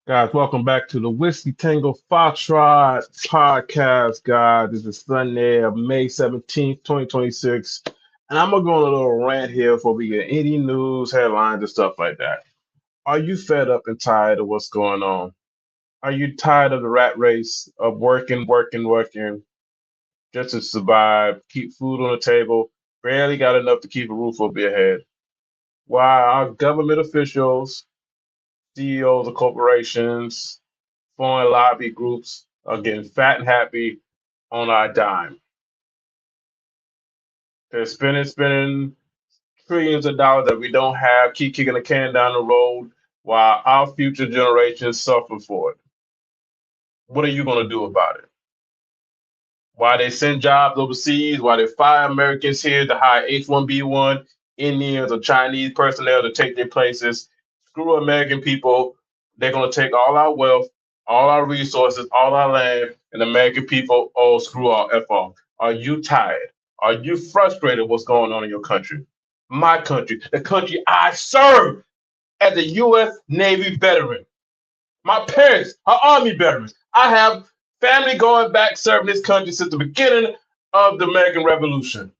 Guys, welcome back to the Whiskey Tango Foxtrot podcast, guys. This is Sunday of May 17th, 2026. And I'm going to go on a little rant here before we get any news, headlines, and stuff like that. Are you fed up and tired of what's going on? Are you tired of the rat race of working just to survive, keep food on the table, barely got enough to keep a roof over your head? Why our government officials, CEOs of corporations, foreign lobby groups are getting fat and happy on our dime. They're spending trillions of dollars that we don't have, keep kicking the can down the road while our future generations suffer for it. What are you going to do about it? Why they send jobs overseas, why they fire Americans here to hire H-1B1 Indians or Chinese personnel to take their places. Screw American people. They're going to take all our wealth, all our resources, all our land, and American people, oh, screw all, F off. Are you tired? Are you frustrated what's going on in your country? My country, the country I serve as a U.S. Navy veteran. My parents are Army veterans. I have family going back serving this country since the beginning of the American Revolution.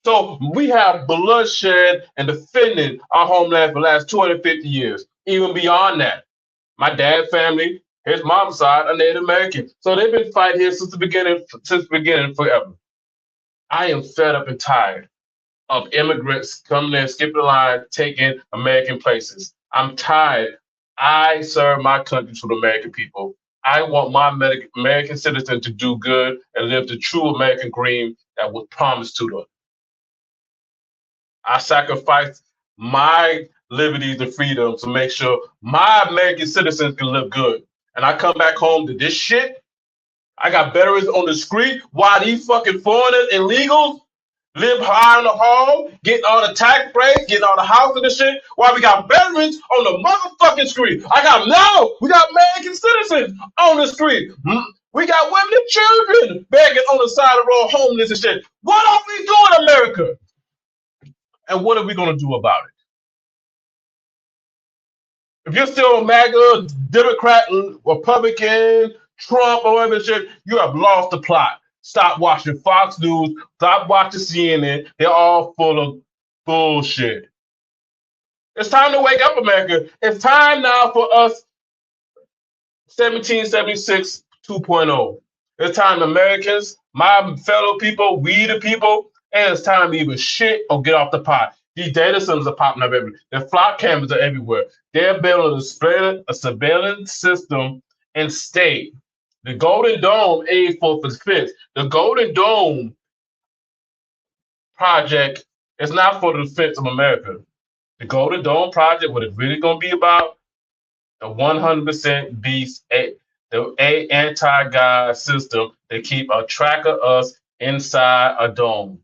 So we have bloodshed and defending our homeland for the last 250 years, even beyond that. My dad's family, his mom's side, are Native American. So they've been fighting here since the beginning forever. I am fed up and tired of immigrants coming in, skipping the line, taking American places. I'm tired. I serve my country to the American people. I want my American citizen to do good and live the true American dream that was promised to them. I sacrifice my liberties and freedoms to make sure my American citizens can live good. And I come back home to this shit. I got veterans on the street while these fucking foreigners, illegals, live high in the hall, getting all the tax breaks, getting all the housing and shit, while we got veterans on the motherfucking street. We got American citizens on the street. We got women and children begging on the side of the road, homeless and shit. What are we doing, America? And what are we going to do about it? If you're still a MAGA, Democrat, Republican, Trump, or whatever shit, you have lost the plot. Stop watching Fox News. Stop watching CNN. They're all full of bullshit. It's time to wake up, America. It's time now for us 1776 2.0. It's time, Americans, my fellow people, we the people, and it's time to either shit or get off the pot. These data centers are popping up everywhere. The flock cameras are everywhere. They're building a surveillance system in state. The Golden Dome, A4 for defense. The Golden Dome project is not for the defense of America. The Golden Dome project, what it's really going to be about, the 100% beast, the anti-God system that keep a track of us inside a dome.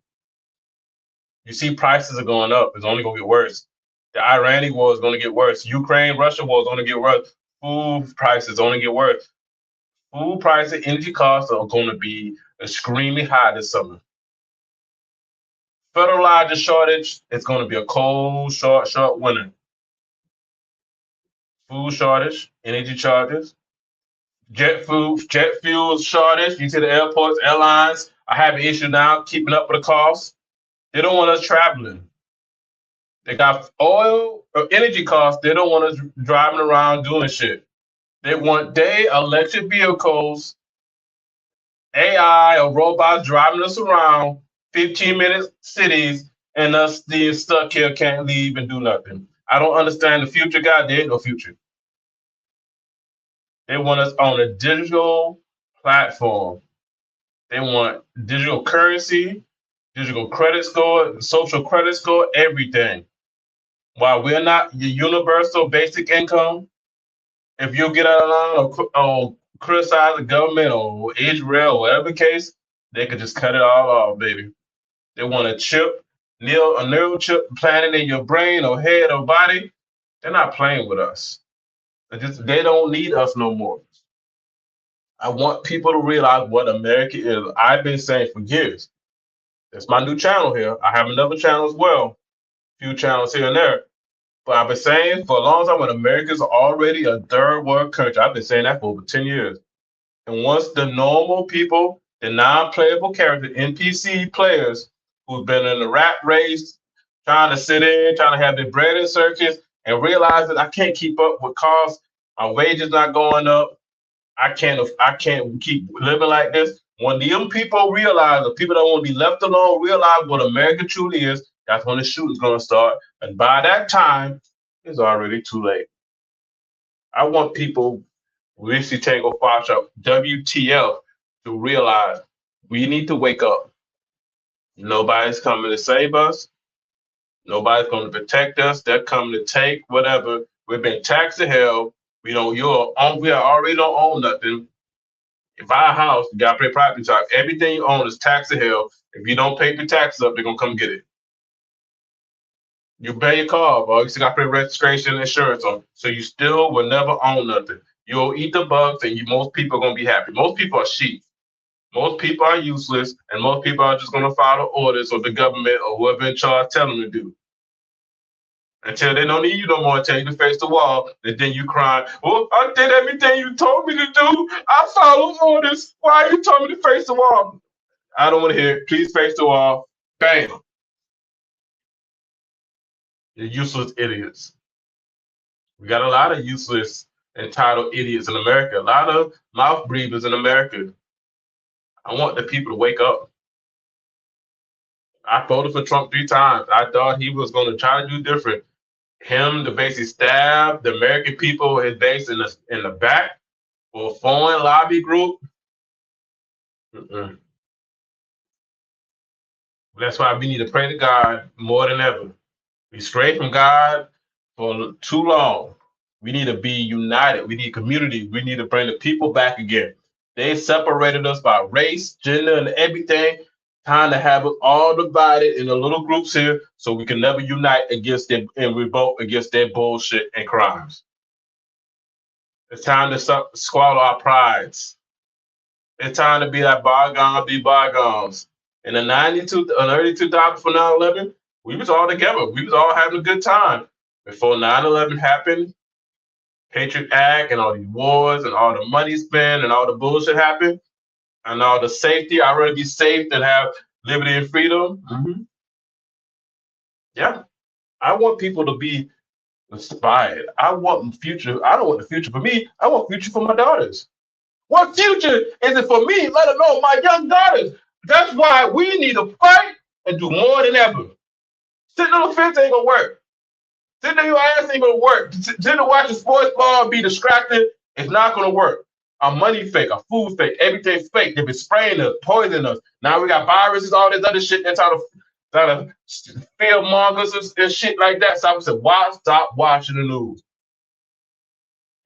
You see, prices are going up. It's only going to get worse. The Iranian war is going to get worse. Ukraine-Russia war is going to get worse. Food prices only get worse. Food prices, energy costs are going to be extremely high this summer. Fertilizer shortage, it's going to be a cold, short winter. Food shortage, energy charges, jet fuel shortage. You see the airports, airlines are having issue now keeping up with the costs. They don't want us traveling. They got oil or energy costs. They don't want us driving around doing shit. They want electric vehicles, AI or robots driving us around 15-minute cities and us being stuck here, can't leave and do nothing. I don't understand the future, God. There ain't no future. They want us on a digital platform. They want digital currency, digital credit score, social credit score, everything. While we're not your universal basic income, if you get out of line or criticize the government or Israel, or whatever the case, they could just cut it all off, baby. They want a neural chip planted in your brain or head or body. They're not playing with us. They don't need us no more. I want people to realize what America is. I've been saying for years. It's my new channel here. I have another channel as well. A few channels here and there. But I've been saying for a long time when America's already a third world country. I've been saying that for over 10 years. And once the normal people, the non-playable character, NPC players who've been in the rat race, trying to sit in, trying to have their bread in circus, and realize that I can't keep up with costs, my wages not going up, I can't keep living like this. When them people realize, the people that want to be left alone realize what America truly is, that's when the shooting's gonna start. And by that time, it's already too late. I want people, Whiskey Tango Foxtrot, WTF, to realize we need to wake up. Nobody's coming to save us. Nobody's going to protect us. They're coming to take whatever. We've been taxed to hell. We already don't own nothing. If you buy a house, you gotta pay property tax. Everything you own is taxed to hell. If you don't pay the taxes up, they're gonna come get it. You pay your car, but you still got to pay registration and insurance on. So you still will never own nothing. You'll eat the bugs, and most people are gonna be happy. Most people are sheep. Most people are useless, and most people are just gonna follow orders of the government or whoever in charge tell them to do. Until they don't need you no more, until you face the wall, and then you cry, "Well, I did everything you told me to do. I followed orders. Why you told me to face the wall?" I don't want to hear it. Please face the wall. Bam. You're useless idiots. We got a lot of useless, entitled idiots in America. A lot of mouth breathers in America. I want the people to wake up. I voted for Trump 3 times. I thought he was going to try to do different. Him to basically stab the American people, his base in the back for a foreign lobby group. Mm-mm. That's why we need to pray to God more than ever. We strayed from God for too long. We need to be united. We need community. We need to bring the people back again. They separated us by race, gender, and everything. Time to have us all divided in the little groups here so we can never unite against them and revolt against their bullshit and crimes. It's time to swallow our prides. It's time to be like bygones, be bygones. In the 92, early 2000s for 9/11, we was all together. We was all having a good time. Before 9/11 happened, Patriot Act and all these wars and all the money spent and all the bullshit happened and all the safety. I'd rather be safe than have liberty and freedom. Mm-hmm. Yeah. I want people to be inspired. I want the future. I don't want the future for me. I want future for my daughters. What future is it for me, let alone my young daughters? That's why we need to fight and do more than ever. Sitting on the fence ain't gonna work. Sitting on your ass ain't gonna work. Sitting to watch the sports ball and be distracted is not gonna work. Our money fake, our food fake, everything's fake. They've been spraying us, poisoning us. Now we got viruses, all this other shit that's trying to fear mongers and shit like that. So I said, why stop watching the news?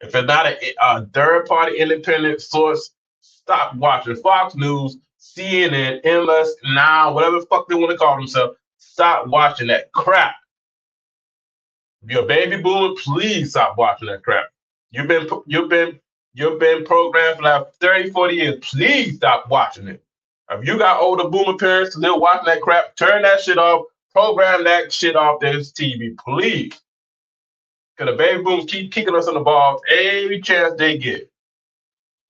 If it's not a third-party independent source, stop watching Fox News, CNN, MS Now, whatever the fuck they want to call themselves. Stop watching that crap. If you're a baby boomer, please stop watching that crap. You've been programmed for like 30, 40 years. Please stop watching it. If you got older boomer parents still watching that crap, turn that shit off. Program that shit off this TV, please. Because the baby boomers keep kicking us in the balls every chance they get.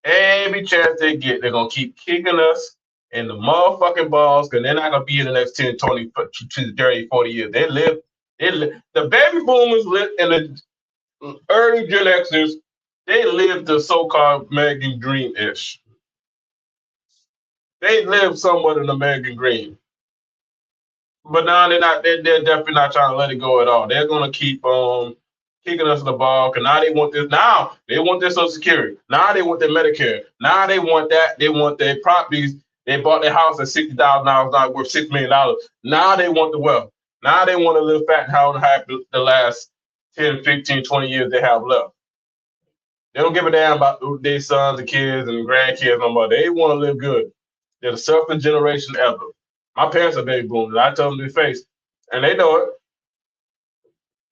Every chance they get, they're going to keep kicking us in the motherfucking balls because they're not going to be in the next 10, 20, 30, 40 years. The baby boomers lived in the early Gen Xers, they lived the so-called American dream-ish. They lived somewhat in the American dream. But now they're definitely not trying to let it go at all. They're going to keep kicking us in the ball because now they want this. Now they want their Social Security. Now they want their Medicare. Now they want that. They want their properties. They bought their house at $60,000, not worth $6 million. Now they want the wealth. Now they want to live fat and how the last 10, 15, 20 years they have left. They don't give a damn about their sons and kids and grandkids no more. They want to live good. They're the selfish generation ever. My parents are baby boomers. I tell them to their face, and they know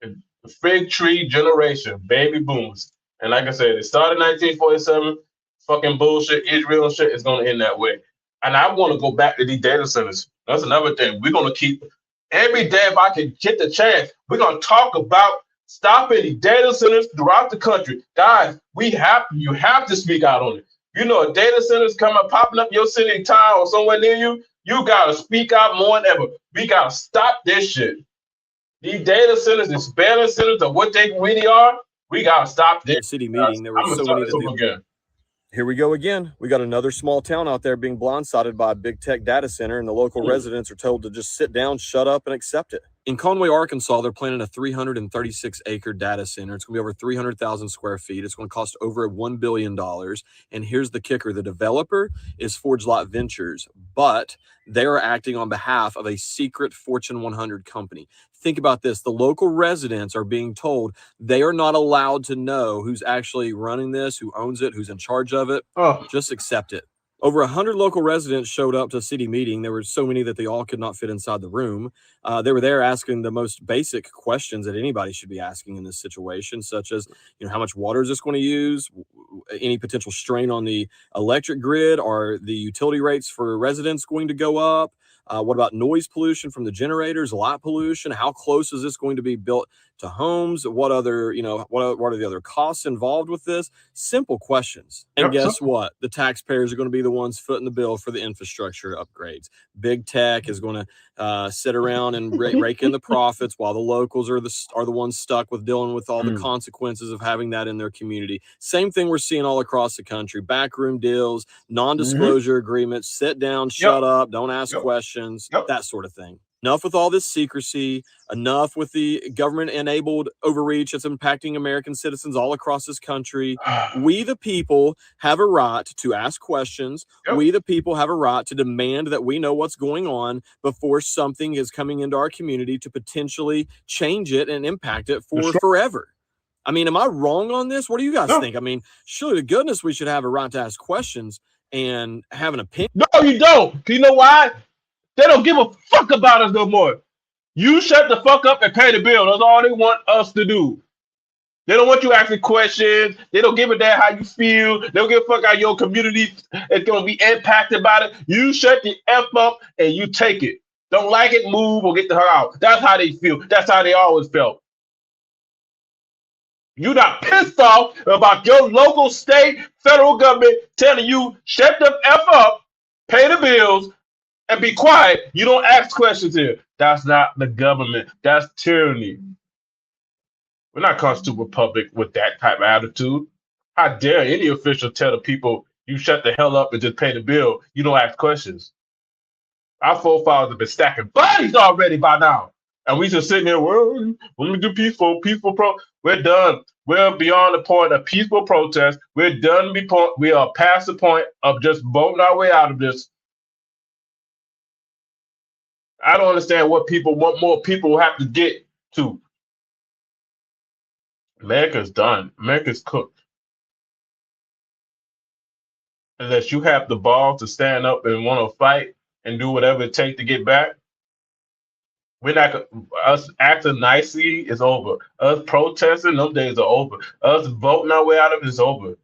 it. The fig tree generation, baby boomers. And like I said, it started in 1947. Fucking bullshit, Israel and shit is going to end that way. And I want to go back to these data centers. That's another thing. We're going to keep every day, if I can get the chance, we're going to talk about Stop any data centers throughout the country. Guys, you have to speak out on it. You know, data centers coming popping up your city, town, or somewhere near you, you gotta speak out more than ever. We gotta stop this shit. These data centers, these surveillance centers of what they really are, we gotta stop this. City meeting, there were I'm gonna so start many this that over again. Here we go again. We got another small town out there being blindsided by a big tech data center, and the local residents are told to just sit down, shut up, and accept it. In Conway, Arkansas, they're planning a 336-acre data center. It's going to be over 300,000 square feet. It's going to cost over $1 billion. And here's the kicker. The developer is Forge Lot Ventures, but they are acting on behalf of a secret Fortune 100 company. Think about this. The local residents are being told they are not allowed to know who's actually running this, who owns it, who's in charge of it. Just accept it. Over 100 local residents showed up to a city meeting. There were so many that they all could not fit inside the room. They were there asking the most basic questions that anybody should be asking in this situation, such as, how much water is this going to use? Any potential strain on the electric grid? Are the utility rates for residents going to go up? What about noise pollution from the generators, light pollution? How close is this going to be built to homes? What other, what are the other costs involved with this? Simple questions. And guess what? The taxpayers are going to be the ones footing the bill for the infrastructure upgrades. Big tech is going to sit around and rake in the profits, while the locals are the ones stuck with dealing with all the consequences of having that in their community. Same thing we're seeing all across the country: backroom deals, non-disclosure agreements, sit down, shut up, don't ask questions, that sort of thing. Enough with all this secrecy. Enough with the government-enabled overreach that's impacting American citizens all across this country. We, the people, have a right to ask questions. We, the people, have a right to demand that we know what's going on before something is coming into our community to potentially change it and impact it for forever. I mean, am I wrong on this? What do you guys think? I mean, surely to goodness we should have a right to ask questions and have an opinion. No, you don't. Do you know why? They don't give a fuck about us no more. You shut the fuck up and pay the bill. That's all they want us to do. They don't want you asking questions. They don't give a damn how you feel. They don't give a fuck how your community is going to be impacted by it. You shut the F up and you take it. Don't like it, move, or get the hell out. That's how they feel. That's how they always felt. You're not pissed off about your local, state, federal government telling you shut the F up, pay the bills, and be quiet. You don't ask questions here. That's not the government. That's tyranny. We're not constitutional republic with that type of attitude. How dare any official tell the people you shut the hell up and just pay the bill? You don't ask questions. Our forefathers have been stacking bodies already by now. And we just sitting here, well, let me do peaceful We're done. We're beyond the point of peaceful protest. We're done. We are past the point of just voting our way out of this. I don't understand what more people have to get to. America's done. America's cooked. Unless you have the balls to stand up and want to fight and do whatever it takes to get back, we're not. Us acting nicely is over. Us protesting, those days are over. Us voting our way out of it is over.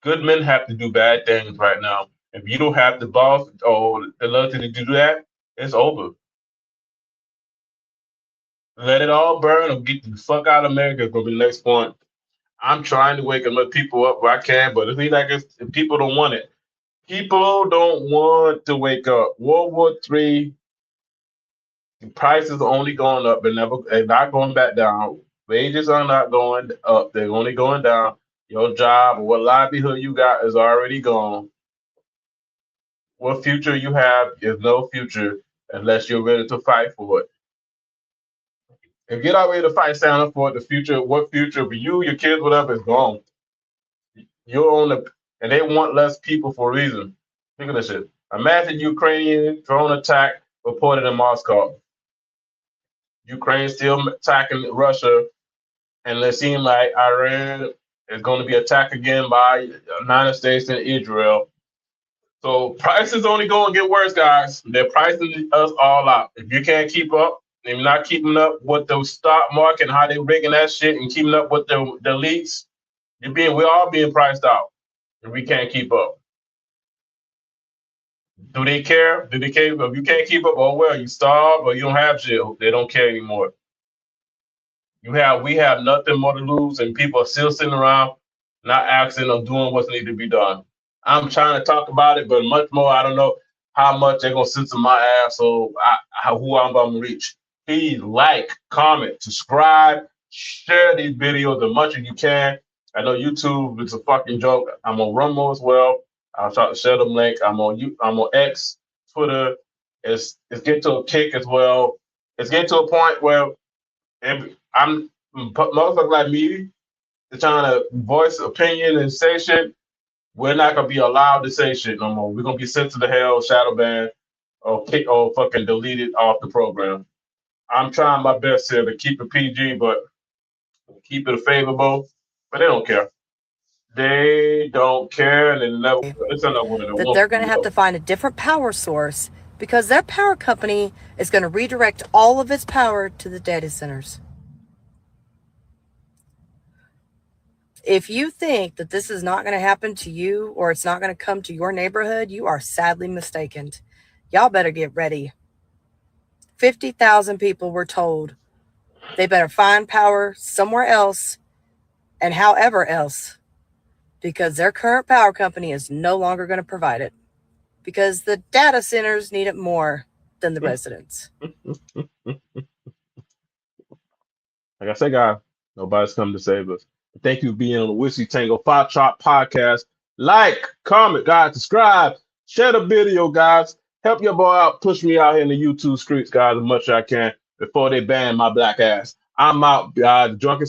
Good men have to do bad things right now. If you don't have the balls or the ability to do that, it's over. Let it all burn or get the fuck out of America is gonna be the next point. I'm trying to wake up people up where I can, but it seems like people don't want it. People don't want to wake up. World War III, the prices are only going up, they're not going back down. Wages are not going up, they're only going down. Your job or what livelihood you got is already gone. What future you have is no future unless you're ready to fight for it. If you're not ready to fight Santa for it, what future for you, your kids, whatever, is gone. You're on and they want less people for a reason. Look at this shit. Imagine Ukrainian drone attack reported in Moscow. Ukraine still attacking Russia, and it seems like Iran is going to be attacked again by the United States and Israel. So prices only going to get worse, guys. They're pricing us all out. If you can't keep up, if you're not keeping up with the stock market and how they're rigging that shit and keeping up with the elites, we're all being priced out. And we can't keep up. Do they care? Do they care? If you can't keep up, oh well, you starve or you don't have shit. They don't care anymore. We have nothing more to lose, and people are still sitting around, not acting or doing what's needed to be done. I'm trying to talk about it, but much more, I don't know how much they're gonna censor my ass or who I'm gonna reach. Please like, comment, subscribe, share these videos as much as you can. I know YouTube is a fucking joke. I'm on Rumble as well. I'll try to share them link. I'm on X, Twitter. It's getting to a kick as well. It's getting to a point where I'm motherfuckers like me, they're trying to voice opinion and say shit. We're not gonna be allowed to say shit no more. We're gonna be sent to the hell, shadow ban, or kick or fucking deleted off the program. I'm trying my best here to keep it PG, but keep it favorable. But they don't care. They don't care, and they never. It's another one that that wants they're going to have to find a different power source because their power company is going to redirect all of its power to the data centers. If you think that this is not going to happen to you or it's not going to come to your neighborhood, you are sadly mistaken. Y'all better get ready. 50,000 people were told they better find power somewhere else and however else because their current power company is no longer going to provide it because the data centers need it more than the residents. Like I said, guys, nobody's come to save us. Thank you for being on the Whiskey Tango Foxtrot podcast. Like, comment, guys, subscribe, share the video, guys. Help your boy out, push me out here in the YouTube streets, guys, as much as I can before they ban my black ass. I'm out, guys. Drunken